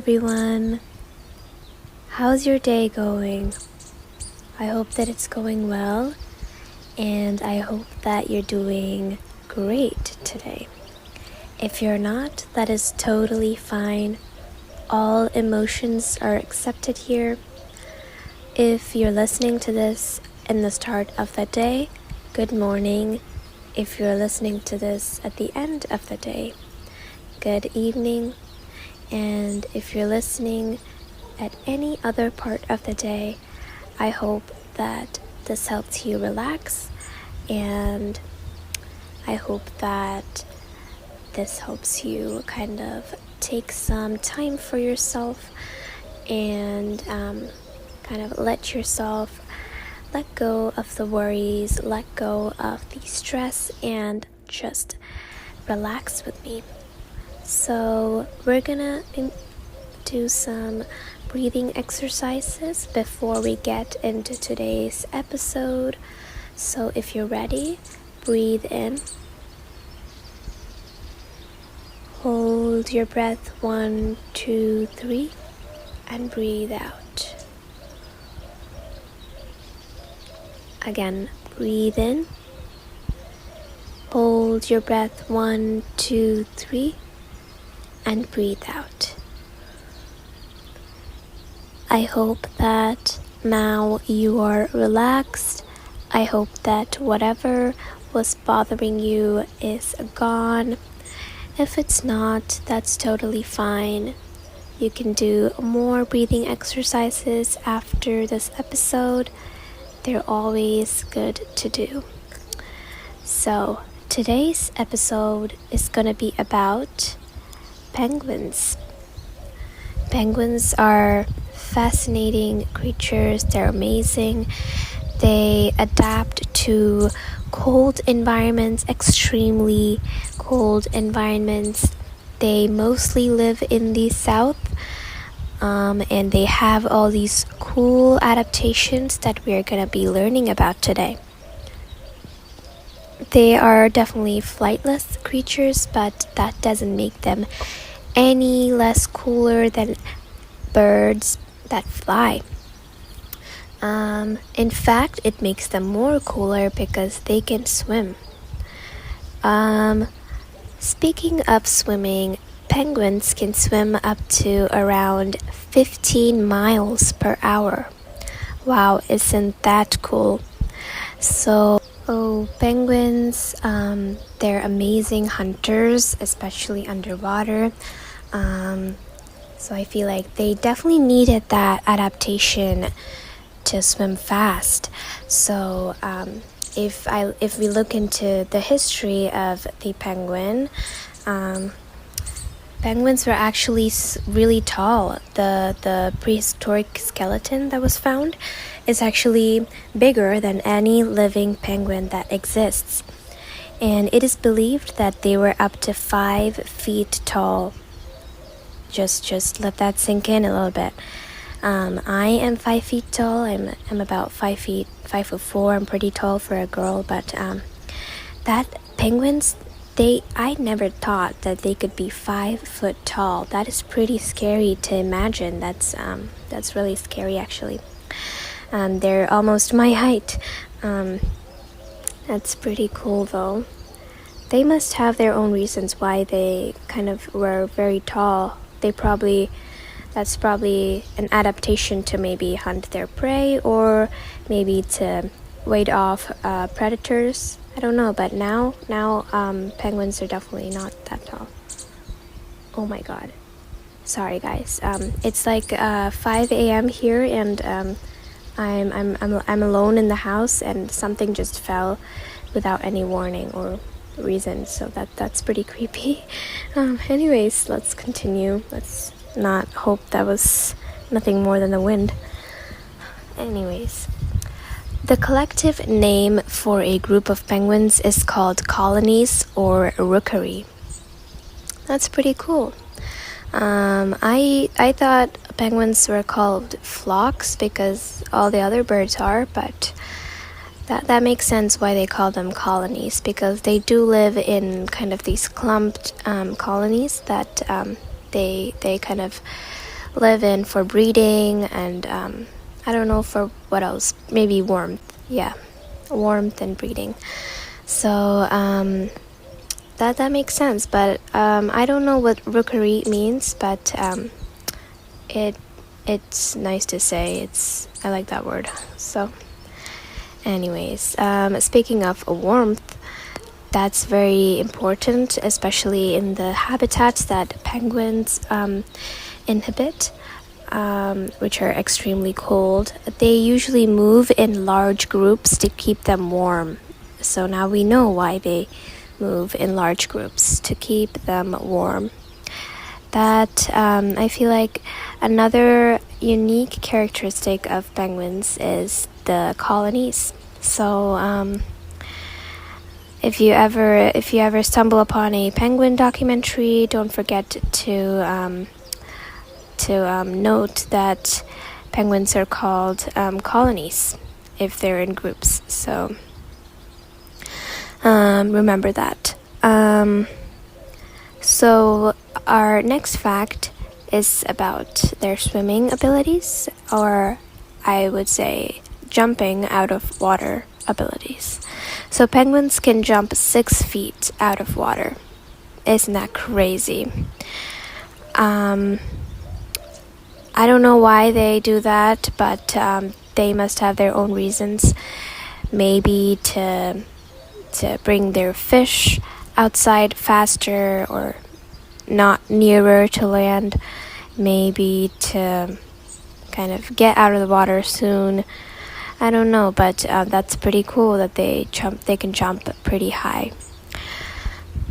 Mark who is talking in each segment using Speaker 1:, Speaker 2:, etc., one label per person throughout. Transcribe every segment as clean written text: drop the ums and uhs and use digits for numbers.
Speaker 1: everyone. How's your day going? I hope that it's going well, and I hope that you're doing great today. If you're not, that is totally fine. All emotions are accepted here. If you're listening to this in the start of the day, good morning. If you're listening to this at the end of the day, good evening. And if you're listening at any other part of the day, I hope that this helps you relax, and I hope that this helps you kind of take some time for yourself and kind of let yourself let go of the worries, let go of the stress, and just relax with me. So we're gonna do some breathing exercises before we get into today's episode. So if you're ready, breathe in. Hold your breath 1, 2, 3, and breathe out. Again, breathe in. Hold your breath 1, 2, 3, and breathe out. I hope that now you are relaxed. I hope that whatever was bothering you is gone. If it's not, that's totally fine. You can do more breathing exercises after this episode. They're always good to do. So, today's episode is gonna be about penguins. Penguins are fascinating creatures. They're amazing. They adapt to cold environments, extremely cold environments. They mostly live in the south, and they have all these cool adaptations that we're gonna be learning about today. They are definitely flightless creatures, but that doesn't make them any less cooler than birds that fly. In fact, it makes them more cooler because they can swim. Speaking of swimming, penguins can swim up to around 15 miles per hour. Wow, isn't that cool? So, penguins, they're amazing hunters, especially underwater. So I feel like they definitely needed that adaptation to swim fast. So if we look into the history of the penguin, penguins were actually really tall. The prehistoric skeleton that was found is actually bigger than any living penguin that exists. And it is believed that they were up to 5 feet tall. Just let that sink in a little bit. I am 5 feet tall. I'm about 5'4". I'm pretty tall for a girl, but that penguins, I never thought that they could be 5 foot tall. That is pretty scary to imagine. That's really scary actually. They're almost my height. That's pretty cool though. They must have their own reasons why they kind of were very tall. That's probably an adaptation to maybe hunt their prey, or maybe to ward off predators. I don't know, but now penguins are definitely not that tall. Oh my god. Sorry guys. It's like 5 a.m. here, and I'm alone in the house, and something just fell without any warning or reason, so that's pretty creepy. Anyways, let's continue. Let's not hope that was nothing more than the wind. Anyways, the collective name for a group of penguins is called colonies or rookery. That's pretty cool. I thought penguins were called flocks because all the other birds are, but that makes sense why they call them colonies, because they do live in kind of these clumped colonies that they kind of live in for breeding and I don't know for what else. Maybe warmth. Yeah, warmth and breeding. So that makes sense. But I don't know what rookery means, but it's nice to say. I like that word. So anyways, speaking of warmth, that's very important, especially in the habitats that penguins inhabit, which are extremely cold. They usually move in large groups to keep them warm. So now we know why they move in large groups, to keep them warm. That I feel like another unique characteristic of penguins is the colonies. So if you ever stumble upon a penguin documentary, don't forget to note that penguins are called colonies if they're in groups. So remember that. So our next fact is about their swimming abilities, or I would say jumping out of water abilities. So penguins can jump 6 feet out of water. Isn't that crazy? I don't know why they do that, but they must have their own reasons. Maybe to bring their fish outside faster or not nearer to land. Maybe to kind of get out of the water soon. I don't know, but that's pretty cool that they can jump pretty high.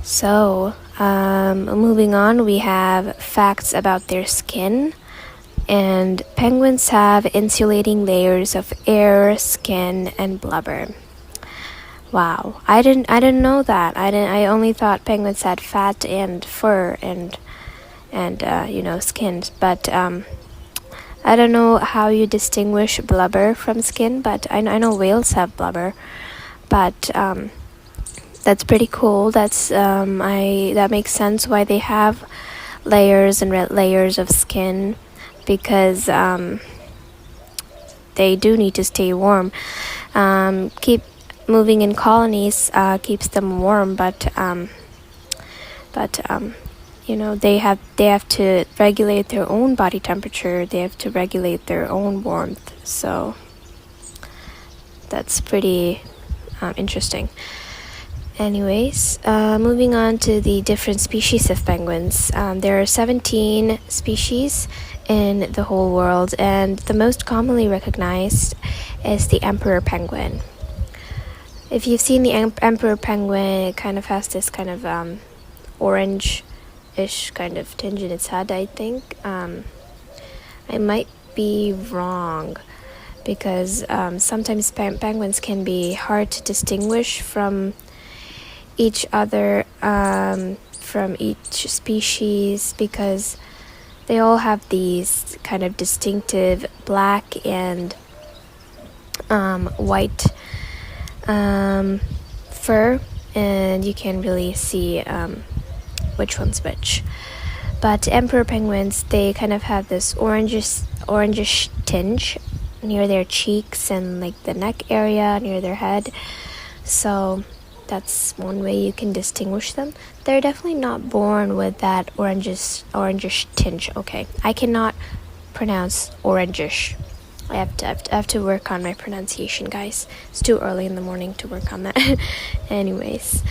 Speaker 1: So moving on, we have facts about their skin. And penguins have insulating layers of air, skin, and blubber. Wow, I didn't know that. I only thought penguins had fat and fur and skins. But I don't know how you distinguish blubber from skin. But I know whales have blubber. But that's pretty cool. That makes sense why they have layers and layers of skin, because they do need to stay warm. Keep moving in colonies keeps them warm, but they have to regulate their own body temperature. They have to regulate their own warmth. So that's pretty interesting. Anyways, moving on to the different species of penguins. There are 17 species in the whole world, and the most commonly recognized is the emperor penguin. If you've seen the emperor penguin, it kind of has this kind of orange-ish kind of tinge in its head, I think. I might be wrong, because sometimes penguins can be hard to distinguish from each other, from each species, because they all have these kind of distinctive black and white fur, and you can really see which one's which. But emperor penguins, they kind of have this orangish tinge near their cheeks and like the neck area, near their head. So that's one way you can distinguish them. They're definitely not born with that orangish tinge. Okay, I cannot pronounce orangish. I have to work on my pronunciation, guys. It's too early in the morning to work on that. Anyways,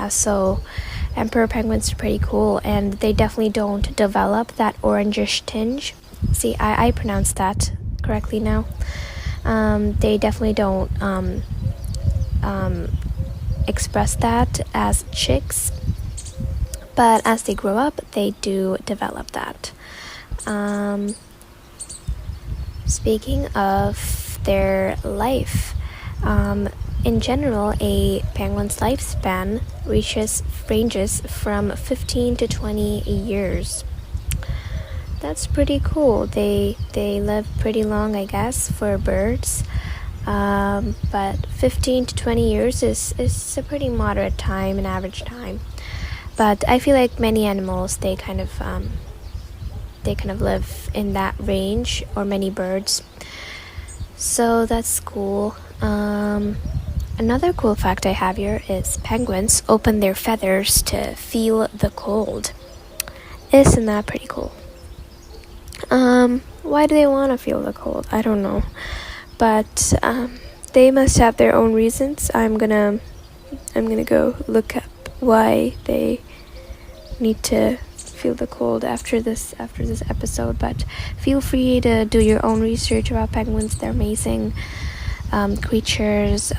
Speaker 1: so emperor penguins are pretty cool, and they definitely don't develop that orangish tinge. See, I pronounced that correctly now. They definitely don't express that as chicks, but as they grow up, they do develop that. Speaking of their life, in general, a penguin's lifespan ranges from 15 to 20 years. That's pretty cool. They live pretty long, I guess, for birds. But 15 to 20 years is a pretty moderate time, an average time. But I feel like many animals, they kind of they kind of live in that range, or many birds. So that's cool. Another cool fact I have here is penguins open their feathers to feel the cold. Isn't that pretty cool? Why do they want to feel the cold? I don't know. But they must have their own reasons. I'm gonna go look up why they need to feel the cold after this episode. But feel free to do your own research about penguins. They're amazing creatures,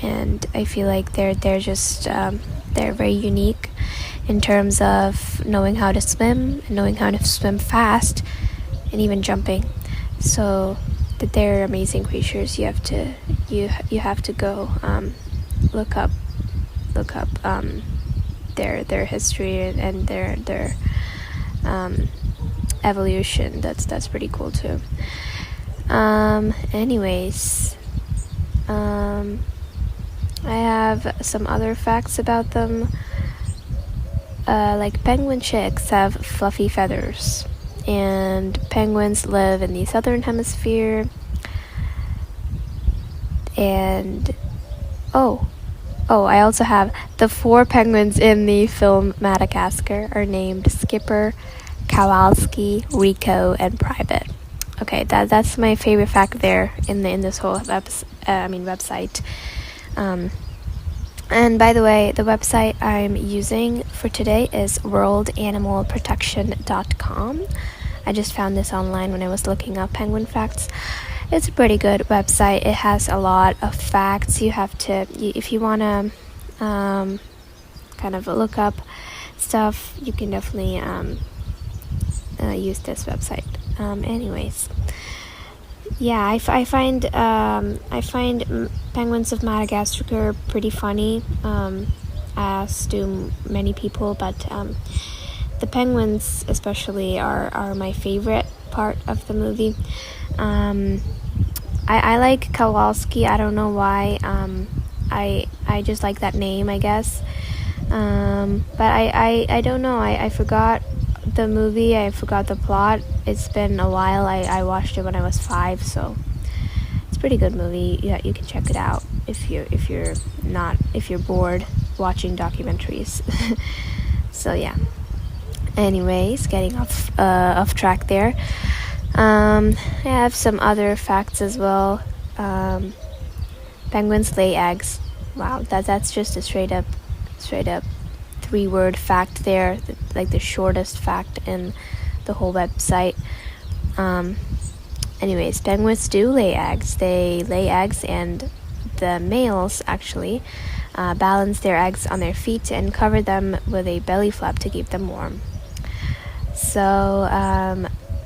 Speaker 1: and I feel like they're just they're very unique in terms of knowing how to swim and knowing how to swim fast and even jumping. So that they're amazing creatures. You have to go look up their history and their evolution. That's pretty cool too. Anyways, I have some other facts about them. Like penguin chicks have fluffy feathers, and penguins live in the southern hemisphere. And I also have the 4 penguins in the film Madagascar are named Skipper, Kowalski, Rico, and Private. Okay, that's my favorite fact there in this whole website. And by the way, the website I'm using for today is worldanimalprotection.com. I just found this online when I was looking up penguin facts. It's a pretty good website. It has a lot of facts. You have to, if you want to kind of look up stuff, you can definitely use this website. Anyways, yeah, I find penguins of Madagascar pretty funny, as do many people, but the penguins especially are my favorite part of the movie. I like Kowalski. I don't know why. I just like that name, I guess. But I don't know. I forgot the movie. I forgot the plot. It's been a while. I watched it when I was 5, so it's a pretty good movie. Yeah, you can check it out if you're bored watching documentaries. So yeah. Anyways, getting off track there. I have some other facts as well. Penguins lay eggs. Wow, that's just a straight up 3-word fact there, like the shortest fact in the whole website. Anyways, penguins do lay eggs. They lay eggs, and the males actually balance their eggs on their feet and cover them with a belly flap to keep them warm. So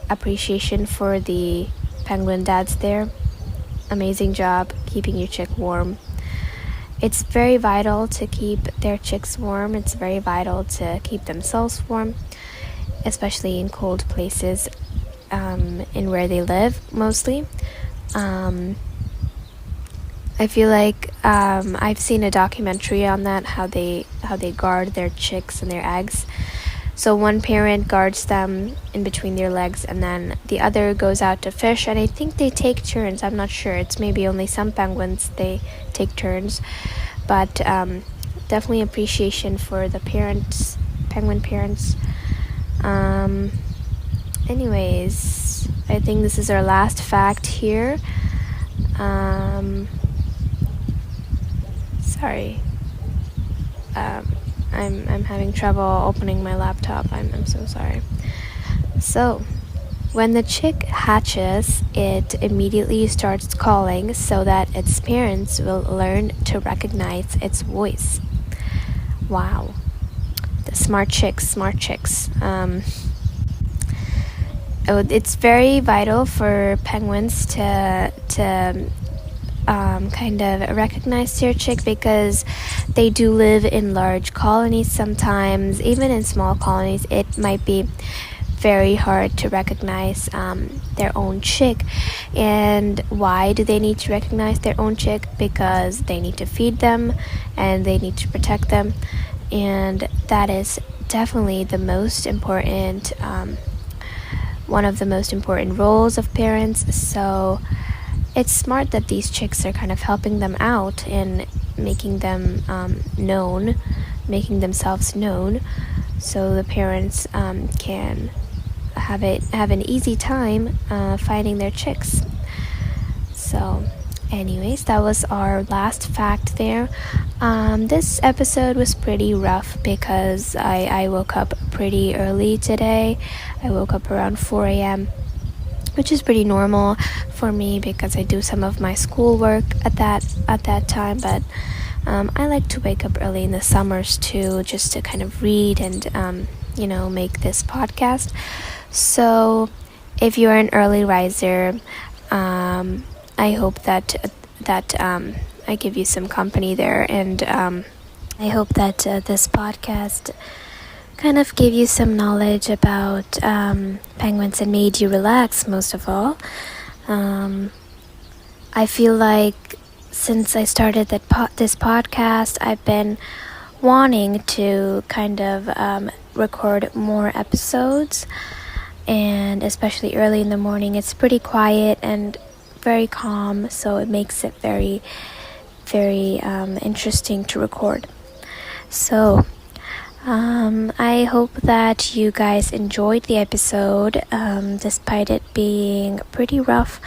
Speaker 1: appreciation for the penguin dads there. Amazing job keeping your chick warm. It's very vital to keep their chicks warm. It's very vital to keep themselves warm, especially in cold places, in where they live mostly. I feel like I've seen a documentary on that, how they guard their chicks and their eggs. So one parent guards them in between their legs, and then the other goes out to fish, and I think they take turns. I'm not sure. It's maybe only some penguins they take turns, but definitely appreciation for the parents, penguin parents. Anyways, I think this is our last fact here. Sorry. I'm having trouble opening my laptop. I'm so sorry. So, when the chick hatches, it immediately starts calling so that its parents will learn to recognize its voice. Wow. The smart chicks. It's very vital for penguins to kind of recognize their chick, because they do live in large colonies sometimes. Even in small colonies, it might be very hard to recognize their own chick. And why do they need to recognize their own chick? Because they need to feed them and they need to protect them, and that is definitely the most important one of the most important roles of parents. So it's smart that these chicks are kind of helping them out and making them making themselves known, so the parents can have an easy time finding their chicks. So anyways, that was our last fact there. This episode was pretty rough because I woke up pretty early today. I woke up around 4 a.m., which is pretty normal for me because I do some of my schoolwork at that time. But I like to wake up early in the summers too, just to kind of read and make this podcast. So if you're an early riser, I hope that I give you some company there, and I hope that this podcast kind of gave you some knowledge about penguins and made you relax most of all. I feel like since I started this podcast, I've been wanting to kind of record more episodes, and especially early in the morning. It's pretty quiet and very calm, so it makes it very, very interesting to record. So I hope that you guys enjoyed the episode, despite it being pretty rough,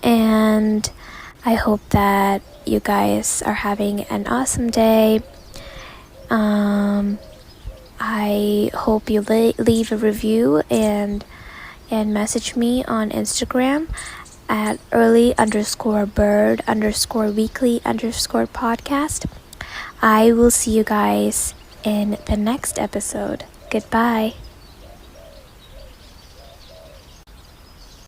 Speaker 1: and I hope that you guys are having an awesome day. I hope you leave a review and message me on Instagram at early_bird_weekly_podcast. I will see you guys in the next episode. Goodbye.